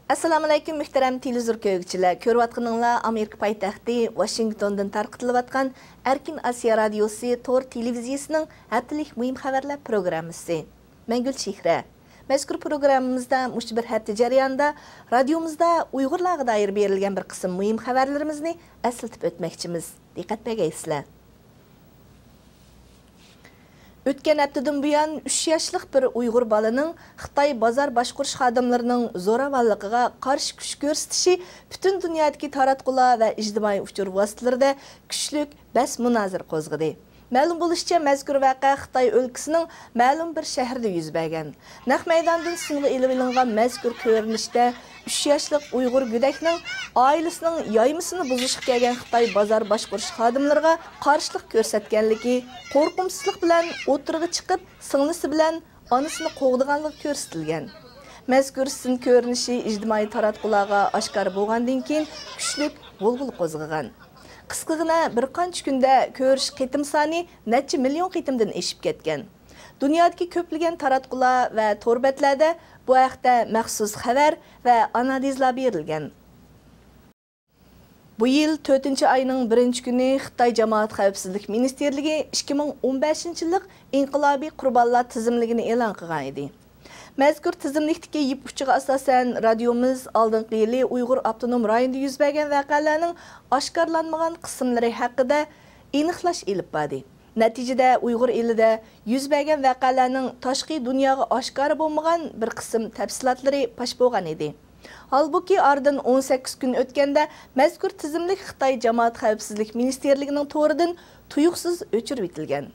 Assalamu alaykum muhtaram televizor ko'ruvchilar. Ko'rib atqaninglar Amerika poytaxti Washingtondan tarqatilib atgan Erkin Asiya radiosi Tor televiziyasining haftalik muhim xabarlar programmasi. Men Gulchehra. Mazkur programmamizda mush bir hafta jarayonida radiomizda Uyg'urlarga doir berilgan bir qism muhim xabarlarimizni eslatib o'tmoqchimiz. Diqqat bergaysizlar. Ötken haftadan buyon 3 yaşlıq bir Uyghur balaning Xitoy bozor boshqarish xodimlarining zo'ravonligiga qarshi kuch ko'rsatishi butun dunyodagi taratqular va ijtimoiy uchur vositalarida kuchlik bas munozir qo'zg'adi. Ma'lum bo'lishicha, mazkur voqea Xitoy o'lkasining ma'lum bir shahrida yuz bergan. Naq maydondan singa ilib olingan mazkur ko'rinishda 3 yaşlıq Uyghur go'dakning oilasining yoymasini buzishga kelgan Xitoy bozor boshqarish xodimlariga qarshilik ko'rsatganligi, qo'rqimsizlik bilan o'tirg'i chiqib, singlisi bilan onasini qo'g'diganligi ko'rsatilgan. Mazkur sin ko'rinishi ijtimoiy taratqularga oshkor bo'lgandan keyin kuchlik g'ulg'ul qo'zg'agan. Qisqagina bir qancha kunda ko'rish qitim soni necha million qitimdan eshib ketgan. Dunyodagi ko'plagan taratqular va torbatlarda bu haqda maxsus xabar va analizlar berilgan. Bu yil 4-oyning 1-kuni Xitoy Jamoat xavfsizlik ministerligi 2015-yillik inqilobiy qurbonlar tizimligini e'lon qilgan edi. Mazkur tizimlikdagi yip uchiga asosan radiomiz oldingi yili Uyg'ur avtonom rayonida yuz bergan voqealarning oshkorlanmagan qismlari haqida aniqlash ilib bordi. Natijada Uyg'ur elida yuz bergan voqealarning tashqi dunyoga oshkor bo'lmagan bir qism tafsilotlari pash bo'lgan edi. Halbuki oradan 18 kun o'tganda mazkur tizimlik Xitoy Jamoat xavfsizlik ministerligining to'ridan tuyuqsiz o'chirib etilgan.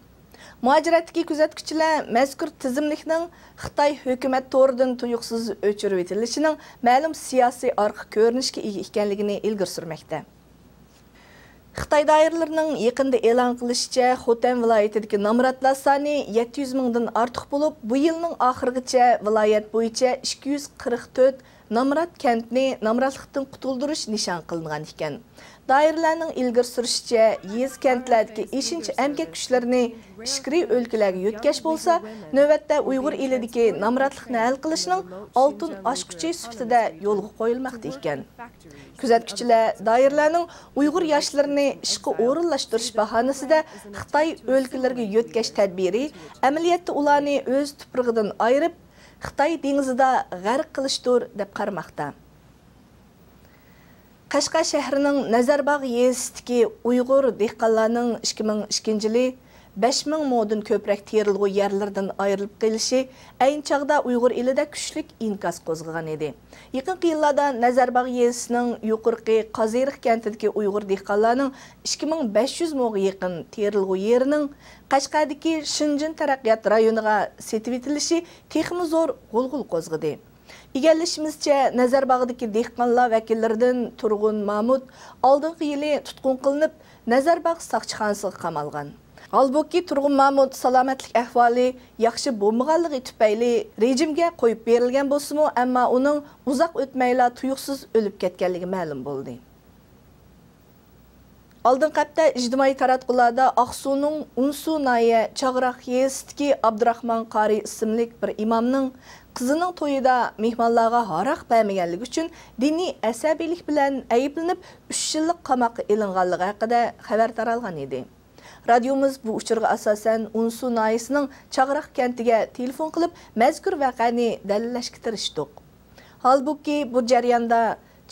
Muajiratdagi kuzatuvchilar mazkur tizimlikning Xitoy hukumat to'ridan tuyuqsiz o'chirib etilishining ma'lum siyosiy orqa ko'rinishga ega ekanligini ilgari surmoqda. Xitoy doiralarining yaqinda e'lon qilishicha, Xotan viloyatidagi nomrodlar soni 700 mingdan ortiq bo'lib, bu yilning oxirigacha viloyat bo'yicha 244 nomrod kentni nomrodlikdan qutuldirish nishon qilingan ekan. Doiralarning ilgari surishicha, yez kentlardagi eshinchi emgak kuchlarini ishkiri o'lkalarga yo'tkash bo'lsa, navbatda Uyg'ur elidagi nomrodlikni hal qilishning oltin ochquchi sifatida yo'lga qo'yilmoqda ekan. Kuzatuvchilar doiralarning Uyg'ur yoshlarini ishga o'rinlashtirish bahonasida Xitoy o'lkalariga yo'tkash tadbiri amaliyotda ularni o'z tuprog'idan ayirib, Xitoy dengizida g'arq qilishdir deb qaramoqda. Qashqar shahrining Nazarbog' yezisidagi Uyg'ur dehqonlarning 2002-yili 5000 mo'dan ko'proq terilg'u yerlardan ayrilib qilishi ayni chog'da Uyg'ur elida kuchlik inkas qo'zg'agan edi. Yaqinqi yillarda Nazarbog' yezisining yuqorqi Qaziriq kentidagi Uyg'ur dehqonlarning 2500 mo'ga yaqin terilg'u yerining Qashqardagi Shinjin taraqqiyot rayoniga setib etilishi texmi zo'r g'ulg'ul qo'zg'adi. Egallashimizcha, Nazarbog'dagi dehqonlar vakillaridan Turg'un Mahmud oldingi yili tutqun qilinib, Nazarbog' soqchixonasiga qamalgan. Halbuki Turg'un Mahmud salomatlik ahvoli yaxshi bo'lmaganligi tufayli rejimga qo'yib berilgan bo'lsa-mu, ammo uning uzoq o'tmayla tuyuqsiz o'lib ketganligi ma'lum bo'ldi. Oldingi hafta ijtimoiy taratqularda Aqsuning Unsu noyi Chag'roq yezisidagi Abdurahmon Qori ismli bir imomning qizining to'yida mehmonlarga haroq bermaganligi uchun diniy asabiylik bilan ayblanib 3 yillik qamoqqa ilinganligi haqida xabar taralgan edi. Radiomiz bu uchurga asosan Unsu noyisining Chag'roq kentiga telefon qilib, mazkur voqeani dalillashga tirishdik. Halbuki bu jarayonda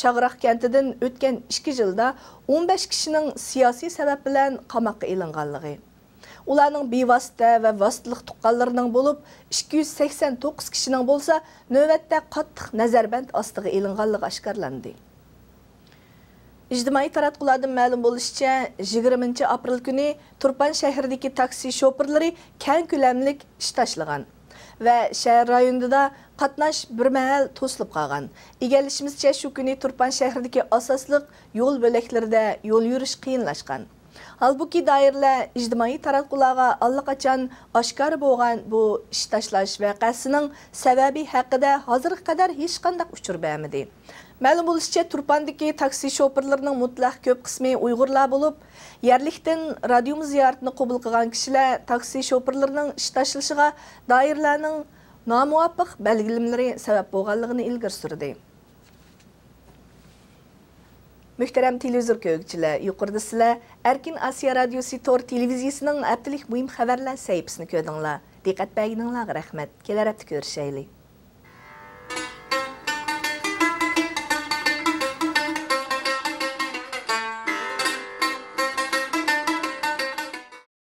Chag'roq kentidan o'tgan 2 yilda 15 kishining siyosiy sabab bilan qamoqqa ilinganligi, ularning bevosita va vositalik tuqqanlarining bo'lib, 289 kishining bo'lsa, navbatda qattiq nazarband ostiga ilinganligi oshkorlandi. İctimai taratqulardan ma'lum bo'lishicha, 20 aprel kuni Turpan shahridagi taksi shoferlari keng ko'lamlik ish tashlagan va shahar rayonida qatnash bir mahal to'silib qolgan. Egallashimizcha, shu kuni Turpan shahridagi asosliq yo'l bo'laklarida yo'l yurish qiyinlashgan. Halbuki doiralar ijtimoiy taratqularga allaqachon oshkor bo'lgan bu ish tashlash voqeasining sababi haqida hozirga qadar hech qanday uchur bermadi. Ma'lum bo'lishicha, Turpandagi taksi şoförlarining mutlaq ko'p qismi Uyg'urlar bo'lib, yerlikdan radiomiz ziyoratini qabul qilgan kishilar taksi şoförlarining ish tashilishiga doirlarning nomuvofiq belgilamalari sabab bo'lganligini ilgari surdi. Muhtaram televizor ko'ruvchilar, yuqorida sizlar Erkin Asiya radiosi Tor televiziyasining haftalik muhim xabarlar sahifasini ko'rdinglar. Diqqat berganinglarga rahmat. Kelar hafta ko'rishaylik.